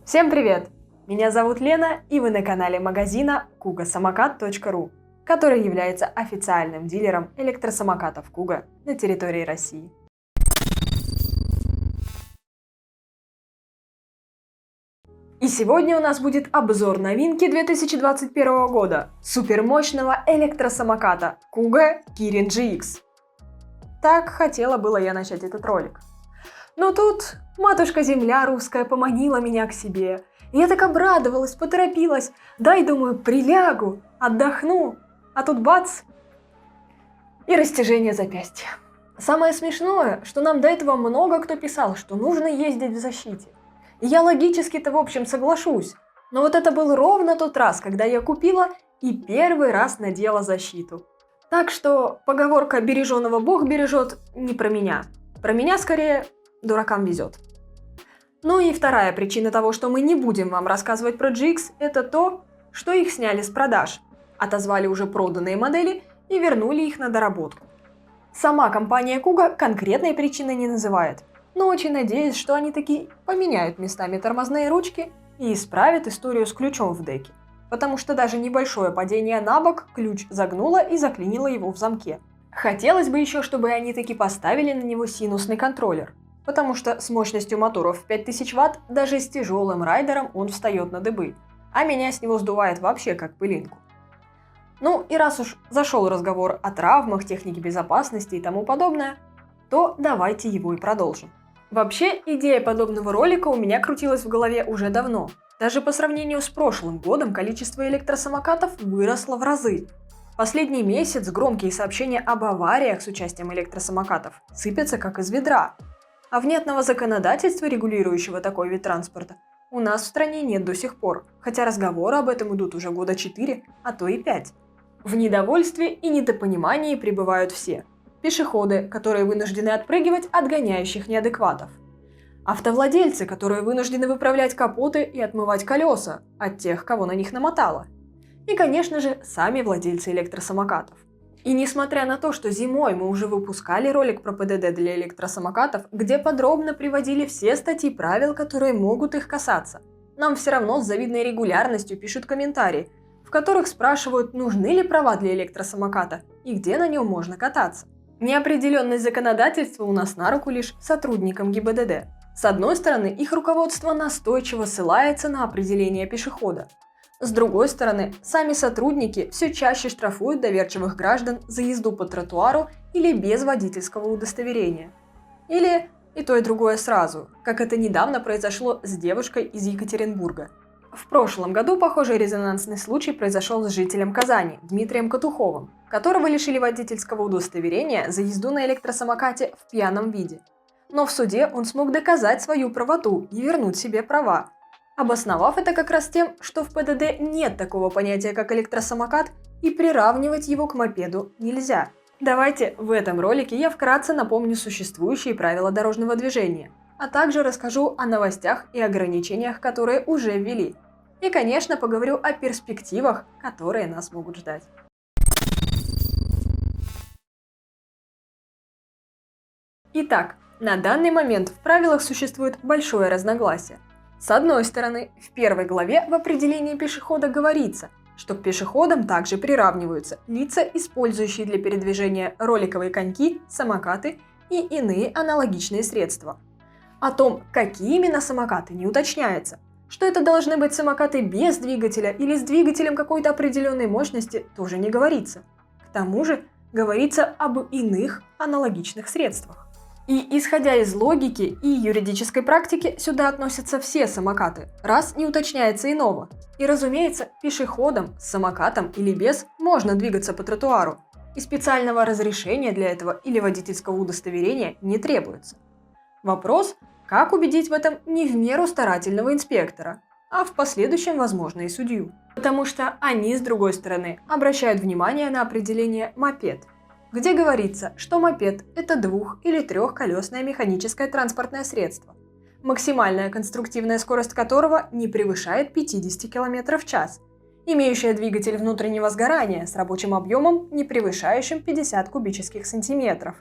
Всем привет! Меня зовут Лена, и вы на канале магазина kuga-самокат.ру, который является официальным дилером электросамокатов Kuga на территории России. И сегодня у нас будет обзор новинки 2021 года – супермощного электросамоката Kuga Kirin GX. Так хотела было я начать этот ролик. Но тут матушка-земля русская поманила меня к себе. И я так обрадовалась, поторопилась. Дай, думаю, прилягу, отдохну. А тут бац! И растяжение запястья. Самое смешное, что нам до этого много кто писал, что нужно ездить в защите. И я логически-то в общем соглашусь. Но вот это был ровно тот раз, когда я купила и первый раз надела защиту. Так что поговорка «береженого Бог бережет» не про меня. Про меня скорее дуракам везет. Ну и вторая причина того, что мы не будем вам рассказывать про GX, это то, что их сняли с продаж, отозвали уже проданные модели и вернули их на доработку. Сама компания Kuga конкретной причины не называет, но очень надеюсь, что они таки поменяют местами тормозные ручки и исправят историю с ключом в деке, потому что даже небольшое падение на бок ключ загнуло и заклинило его в замке. Хотелось бы еще, чтобы они таки поставили на него синусный контроллер, потому что с мощностью моторов в 5000 Вт даже с тяжелым райдером он встает на дыбы, а меня с него сдувает вообще как пылинку. Ну и раз уж зашел разговор о травмах, технике безопасности и тому подобное, то давайте его и продолжим. Вообще, идея подобного ролика у меня крутилась в голове уже давно. Даже по сравнению с прошлым годом количество электросамокатов выросло в разы. Последний месяц громкие сообщения об авариях с участием электросамокатов сыпятся как из ведра. А внятного законодательства, регулирующего такой вид транспорта, у нас в стране нет до сих пор, хотя разговоры об этом идут уже года 4, а то и 5. В недовольстве и недопонимании пребывают все. Пешеходы, которые вынуждены отпрыгивать от гоняющих неадекватов. Автовладельцы, которые вынуждены выправлять капоты и отмывать колеса от тех, кого на них намотало. И, конечно же, сами владельцы электросамокатов. И несмотря на то, что зимой мы уже выпускали ролик про ПДД для электросамокатов, где подробно приводили все статьи правил, которые могут их касаться, нам все равно с завидной регулярностью пишут комментарии, в которых спрашивают, нужны ли права для электросамоката и где на нем можно кататься. Неопределенность законодательства у нас на руку лишь сотрудникам ГИБДД. С одной стороны, их руководство настойчиво ссылается на определение пешехода. С другой стороны, сами сотрудники все чаще штрафуют доверчивых граждан за езду по тротуару или без водительского удостоверения. Или и то, и другое сразу, как это недавно произошло с девушкой из Екатеринбурга. В прошлом году похожий резонансный случай произошел с жителем Казани Дмитрием Катуховым, которого лишили водительского удостоверения за езду на электросамокате в пьяном виде. Но в суде он смог доказать свою правоту и вернуть себе права, обосновав это как раз тем, что в ПДД нет такого понятия, как электросамокат, и приравнивать его к мопеду нельзя. Давайте в этом ролике я вкратце напомню существующие правила дорожного движения, а также расскажу о новостях и ограничениях, которые уже ввели. И, конечно, поговорю о перспективах, которые нас могут ждать. Итак, на данный момент в правилах существует большое разногласие. С одной стороны, в первой главе в определении пешехода говорится, что к пешеходам также приравниваются лица, использующие для передвижения роликовые коньки, самокаты и иные аналогичные средства. О том, какие именно самокаты, не уточняется, что это должны быть самокаты без двигателя или с двигателем какой-то определенной мощности, тоже не говорится. К тому же говорится об иных аналогичных средствах. И исходя из логики и юридической практики, сюда относятся все самокаты, раз не уточняется иного. И разумеется, пешеходам с самокатом или без можно двигаться по тротуару, и специального разрешения для этого или водительского удостоверения не требуется. Вопрос, как убедить в этом не в меру старательного инспектора, а в последующем, возможно, и судью. Потому что они, с другой стороны, обращают внимание на определение «мопед». где говорится, что мопед – это двух- или трехколесное механическое транспортное средство, максимальная конструктивная скорость которого не превышает 50 км в час, имеющее двигатель внутреннего сгорания с рабочим объемом, не превышающим 50 кубических сантиметров.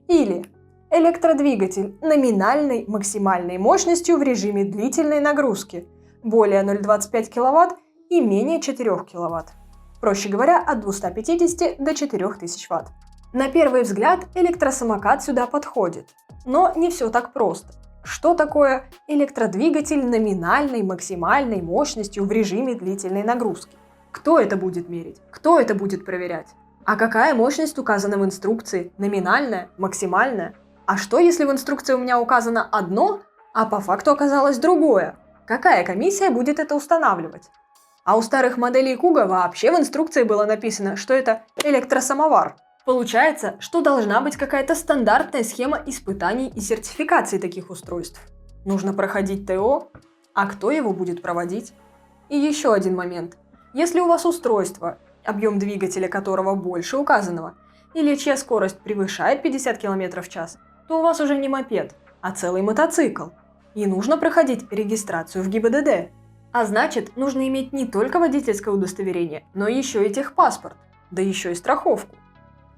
Или электродвигатель номинальной максимальной мощностью в режиме длительной нагрузки более 0,25 кВт и менее 4 кВт. Проще говоря, от 250 до 4000 Вт. На первый взгляд электросамокат сюда подходит, но не все так просто. Что такое электродвигатель номинальной максимальной мощностью в режиме длительной нагрузки? Кто это будет мерить? Кто это будет проверять? А какая мощность указана в инструкции? Номинальная? Максимальная? А что, если в инструкции у меня указано одно, а по факту оказалось другое? Какая комиссия будет это устанавливать? А у старых моделей Куга вообще в инструкции было написано, что это электросамовар. Получается, что должна быть какая-то стандартная схема испытаний и сертификации таких устройств. Нужно проходить ТО, а кто его будет проводить? И еще один момент. Если у вас устройство, объем двигателя которого больше указанного, или чья скорость превышает 50 км в час, то у вас уже не мопед, а целый мотоцикл. И нужно проходить регистрацию в ГИБДД. А значит, нужно иметь не только водительское удостоверение, но еще и техпаспорт, да еще и страховку.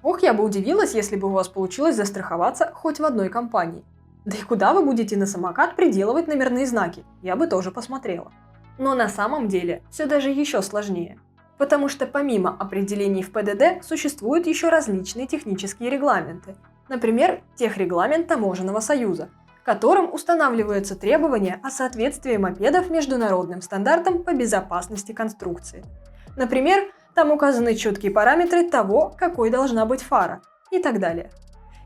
Ох, я бы удивилась, если бы у вас получилось застраховаться хоть в одной компании. Да и куда вы будете на самокат приделывать номерные знаки? Я бы тоже посмотрела. Но на самом деле все даже еще сложнее. Потому что помимо определений в ПДД существуют еще различные технические регламенты. Например, техрегламент Таможенного союза, которым устанавливаются требования о соответствии мопедов международным стандартам по безопасности конструкции. Например, там указаны четкие параметры того, какой должна быть фара и так далее.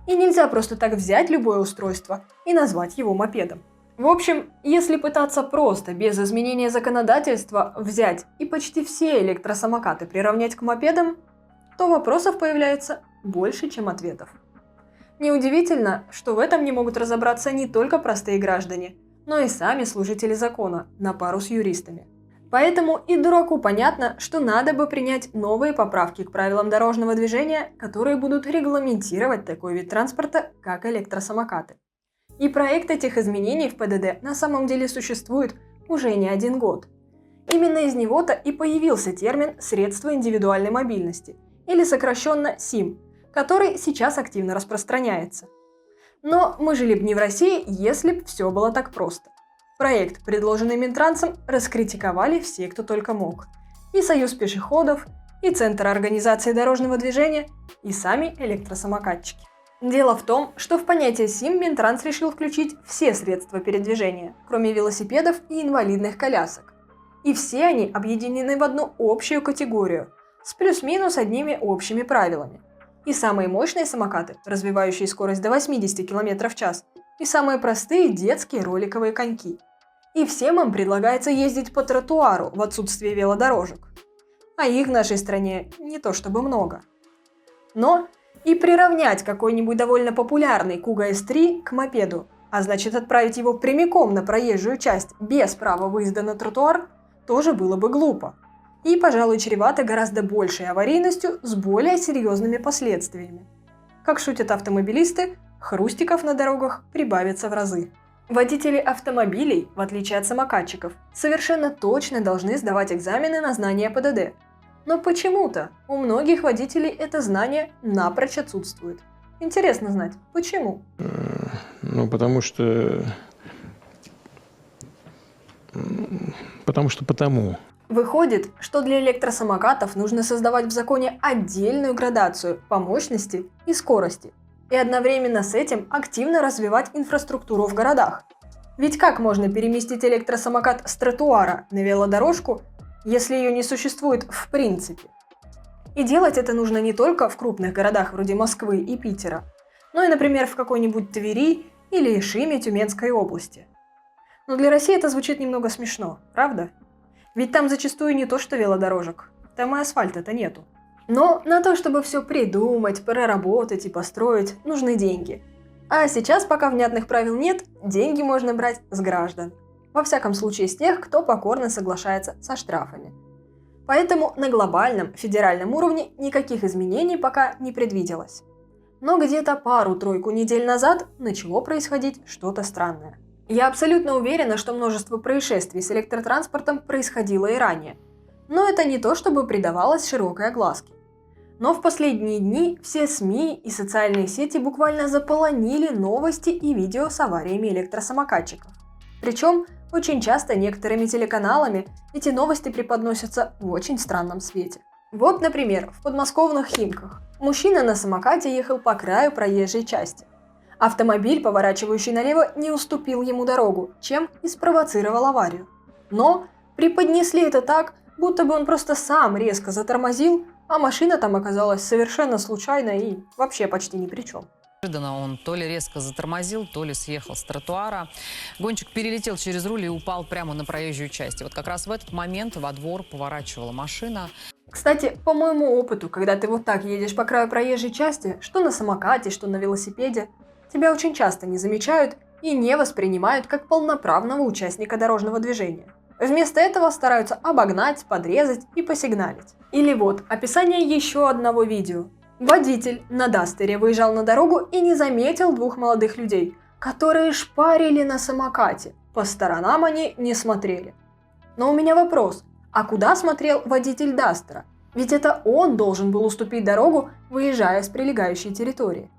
И нельзя просто так взять любое устройство и назвать его мопедом. В общем, если пытаться просто, без изменения законодательства, взять и почти все электросамокаты приравнять к мопедам, то вопросов появляется больше, чем ответов. Неудивительно, что в этом не могут разобраться не только простые граждане, но и сами служители закона на пару с юристами. Поэтому и дураку понятно, что надо бы принять новые поправки к правилам дорожного движения, которые будут регламентировать такой вид транспорта, как электросамокаты. И проект этих изменений в ПДД на самом деле существует уже не один год. Именно из него-то и появился термин «средство индивидуальной мобильности», или сокращенно СИМ, который сейчас активно распространяется. Но мы жили бы не в России, если бы все было так просто. Проект, предложенный Минтрансом, раскритиковали все, кто только мог. И Союз пешеходов, и Центр организации дорожного движения, и сами электросамокатчики. Дело в том, что в понятие СИМ Минтранс решил включить все средства передвижения, кроме велосипедов и инвалидных колясок. И все они объединены в одну общую категорию, с плюс-минус одними общими правилами. И самые мощные самокаты, развивающие скорость до 80 км в час, и самые простые детские роликовые коньки. И всем им предлагается ездить по тротуару в отсутствие велодорожек. А их в нашей стране не то чтобы много. Но и приравнять какой-нибудь довольно популярный Kuga S3 к мопеду, а значит отправить его прямиком на проезжую часть без права выезда на тротуар, тоже было бы глупо. И, пожалуй, чревато гораздо большей аварийностью с более серьезными последствиями. Как шутят автомобилисты, хрустиков на дорогах прибавится в разы. Водители автомобилей, в отличие от самокатчиков, совершенно точно должны сдавать экзамены на знание ПДД. Но почему-то у многих водителей это знание напрочь отсутствует. Интересно знать, почему? Потому что... Выходит, что для электросамокатов нужно создавать в законе отдельную градацию по мощности и скорости, и одновременно с этим активно развивать инфраструктуру в городах. Ведь как можно переместить электросамокат с тротуара на велодорожку, если ее не существует в принципе? И делать это нужно не только в крупных городах вроде Москвы и Питера, но и, например, в какой-нибудь Твери или Ишиме Тюменской области. Но для России это звучит немного смешно, правда? Ведь там зачастую не то что велодорожек, там и асфальта-то нету. Но на то, чтобы все придумать, проработать и построить, нужны деньги. А сейчас, пока внятных правил нет, деньги можно брать с граждан. Во всяком случае, с тех, кто покорно соглашается со штрафами. Поэтому на глобальном федеральном уровне никаких изменений пока не предвиделось. Но где-то пару-тройку недель назад начало происходить что-то странное. Я абсолютно уверена, что множество происшествий с электротранспортом происходило и ранее. Но это не то, чтобы придавалось широкой огласке. Но в последние дни все СМИ и социальные сети буквально заполонили новости и видео с авариями электросамокатчиков. Причем очень часто некоторыми телеканалами эти новости преподносятся в очень странном свете. Вот, например, в подмосковных Химках мужчина на самокате ехал по краю проезжей части. Автомобиль, поворачивающий налево, не уступил ему дорогу, чем и спровоцировал аварию. Но преподнесли это так, будто бы он просто сам резко затормозил, а машина там оказалась совершенно случайно и вообще почти ни при чем. Неожиданно он то ли резко затормозил, то ли съехал с тротуара. Гонщик перелетел через руль и упал прямо на проезжую часть. И вот как раз в этот момент во двор поворачивала машина. Кстати, по моему опыту, когда ты вот так едешь по краю проезжей части, что на самокате, что на велосипеде, тебя очень часто не замечают и не воспринимают как полноправного участника дорожного движения. Вместо этого стараются обогнать, подрезать и посигналить. Или вот описание еще одного видео. Водитель на Дастере выезжал на дорогу и не заметил двух молодых людей, которые шпарили на самокате. По сторонам они не смотрели. Но у меня вопрос, а куда смотрел водитель Дастера? Ведь это он должен был уступить дорогу, выезжая с прилегающей территории.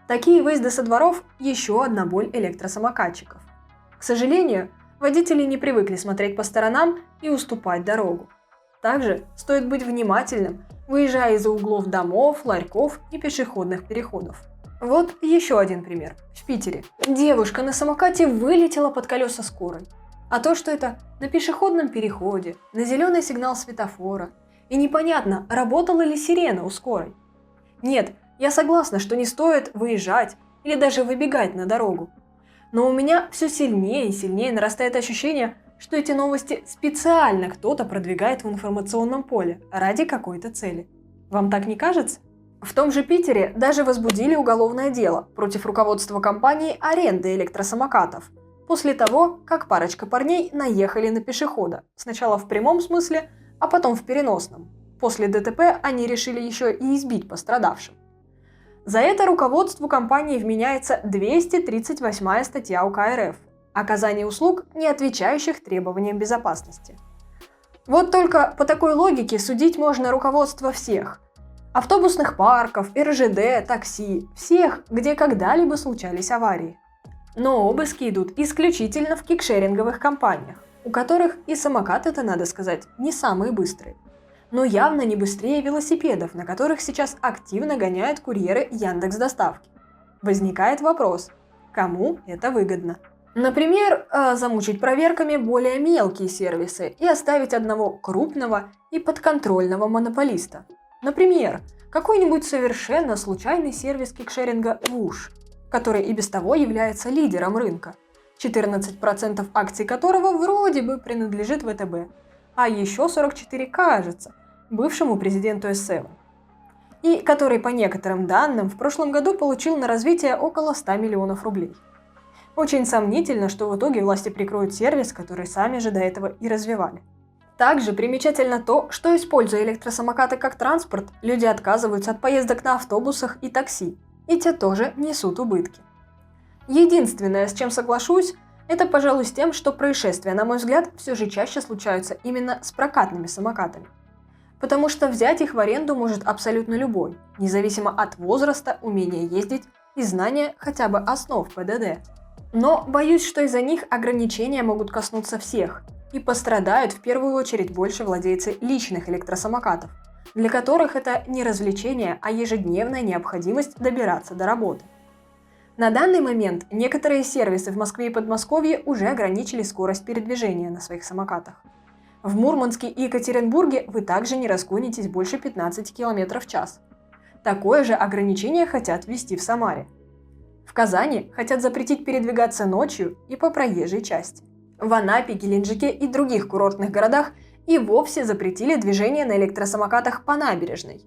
Такие выезды со дворов – еще одна боль электросамокатчиков. К сожалению, водители не привыкли смотреть по сторонам и уступать дорогу. Также стоит быть внимательным, выезжая из-за углов домов, ларьков и пешеходных переходов. Вот еще один пример. В Питере девушка на самокате вылетела под колеса скорой. А то, что это на пешеходном переходе, на зеленый сигнал светофора, и непонятно, работала ли сирена у скорой. Нет, я согласна, что не стоит выезжать или даже выбегать на дорогу. Но у меня все сильнее и сильнее нарастает ощущение, что эти новости специально кто-то продвигает в информационном поле ради какой-то цели. Вам так не кажется? В том же Питере даже возбудили уголовное дело против руководства компании аренды электросамокатов после того, как парочка парней наехали на пешехода, сначала в прямом смысле, а потом в переносном. После ДТП они решили еще и избить пострадавших. За это руководству компании вменяется 238 статья УК РФ «Оказание услуг, не отвечающих требованиям безопасности». Вот только по такой логике судить можно руководство всех – автобусных парков, РЖД, такси, всех, где когда-либо случались аварии. Но обыски идут исключительно в кикшеринговых компаниях, у которых и самокаты-то, надо сказать, не самые быстрые. Но явно не быстрее велосипедов, на которых сейчас активно гоняют курьеры Яндекс.Доставки. Возникает вопрос, кому это выгодно? Например, замучить проверками более мелкие сервисы и оставить одного крупного и подконтрольного монополиста. Например, какой-нибудь совершенно случайный сервис кикшеринга Whoosh, который и без того является лидером рынка, 14% акций которого вроде бы принадлежит ВТБ, а еще 44% кажется бывшему президенту S7, и который, по некоторым данным, в прошлом году получил на развитие около 100 миллионов рублей. Очень сомнительно, что в итоге власти прикроют сервис, который сами же до этого и развивали. Также примечательно то, что, используя электросамокаты как транспорт, люди отказываются от поездок на автобусах и такси, и те тоже несут убытки. Единственное, с чем соглашусь, это, пожалуй, с тем, что происшествия, на мой взгляд, все же чаще случаются именно с прокатными самокатами. Потому что взять их в аренду может абсолютно любой, независимо от возраста, умения ездить и знания хотя бы основ ПДД. Но боюсь, что из-за них ограничения могут коснуться всех, и пострадают в первую очередь больше владельцы личных электросамокатов, для которых это не развлечение, а ежедневная необходимость добираться до работы. На данный момент некоторые сервисы в Москве и Подмосковье уже ограничили скорость передвижения на своих самокатах. В Мурманске и Екатеринбурге вы также не разгонитесь больше 15 км в час. Такое же ограничение хотят ввести в Самаре. В Казани хотят запретить передвигаться ночью и по проезжей части. В Анапе, Геленджике и других курортных городах и вовсе запретили движение на электросамокатах по набережной.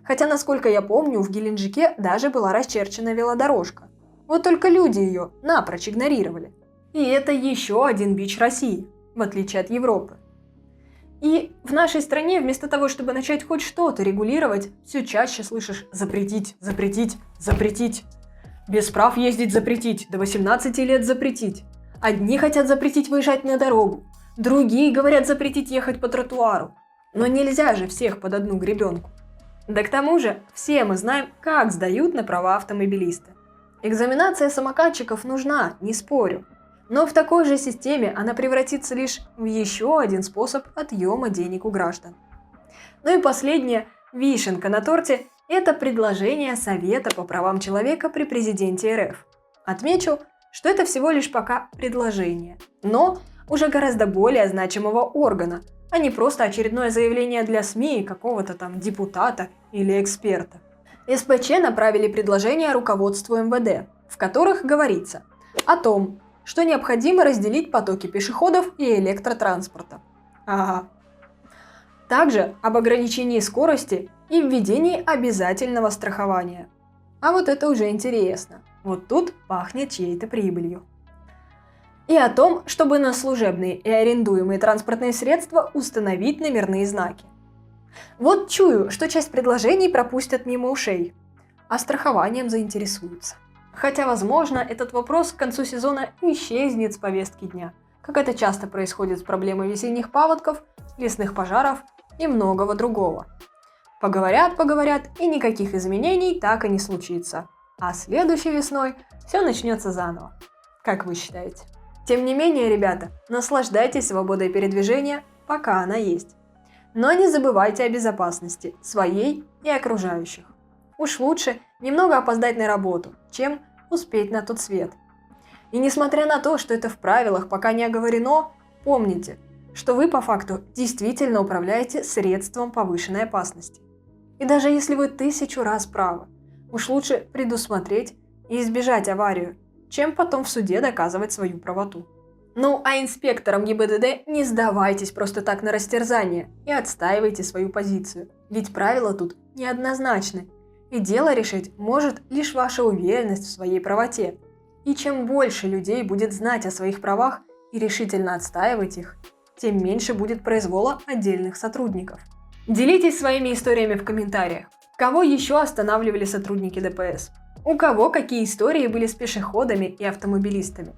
Хотя, насколько я помню, в Геленджике даже была расчерчена велодорожка. Вот только люди ее напрочь игнорировали. И это еще один бич России, в отличие от Европы. И в нашей стране вместо того, чтобы начать хоть что-то регулировать, все чаще слышишь «запретить, запретить, запретить». Без прав ездить запретить, до 18 лет запретить. Одни хотят запретить выезжать на дорогу, другие говорят запретить ехать по тротуару. Но нельзя же всех под одну гребенку. Да к тому же, все мы знаем, как сдают на права автомобилисты. Экзаменация самокатчиков нужна, не спорю. Но в такой же системе она превратится лишь в еще один способ отъема денег у граждан. Ну и последнее, вишенка на торте – это предложение Совета по правам человека при президенте РФ. Отмечу, что это всего лишь пока предложение, но уже гораздо более значимого органа, а не просто очередное заявление для СМИ какого-то там депутата или эксперта. СПЧ направили предложение руководству МВД, в которых говорится о том, что необходимо разделить потоки пешеходов и электротранспорта. Также об ограничении скорости и введении обязательного страхования. А вот это уже интересно. Вот тут пахнет чьей-то прибылью. И о том, чтобы на служебные и арендуемые транспортные средства установить номерные знаки. Вот чую, что часть предложений пропустят мимо ушей, а страхованием заинтересуются. Хотя, возможно, этот вопрос к концу сезона исчезнет с повестки дня, как это часто происходит с проблемой весенних паводков, лесных пожаров и многого другого. Поговорят, и никаких изменений так и не случится. А следующей весной все начнется заново. Как вы считаете? Тем не менее, ребята, наслаждайтесь свободой передвижения, пока она есть. Но не забывайте о безопасности своей и окружающих. Уж лучше немного опоздать на работу, чем успеть на тот свет. И несмотря на то, что это в правилах пока не оговорено, помните, что вы по факту действительно управляете средством повышенной опасности. И даже если вы 1000 раз правы, уж лучше предусмотреть и избежать аварию, чем потом в суде доказывать свою правоту. Ну а инспекторам ГИБДД не сдавайтесь просто так на растерзание и отстаивайте свою позицию, ведь правила тут неоднозначны, и дело решить может лишь ваша уверенность в своей правоте. И чем больше людей будет знать о своих правах и решительно отстаивать их, тем меньше будет произвола отдельных сотрудников. Делитесь своими историями в комментариях. Кого еще останавливали сотрудники ДПС? У кого какие истории были с пешеходами и автомобилистами?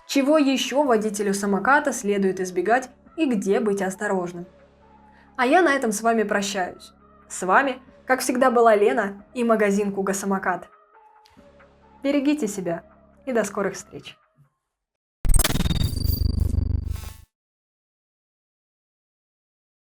Чего еще водителю самоката следует избегать и где быть осторожным? А я на этом с вами прощаюсь. С вами, как всегда, была Лена и магазин Куга Самокат. Берегите себя и до скорых встреч!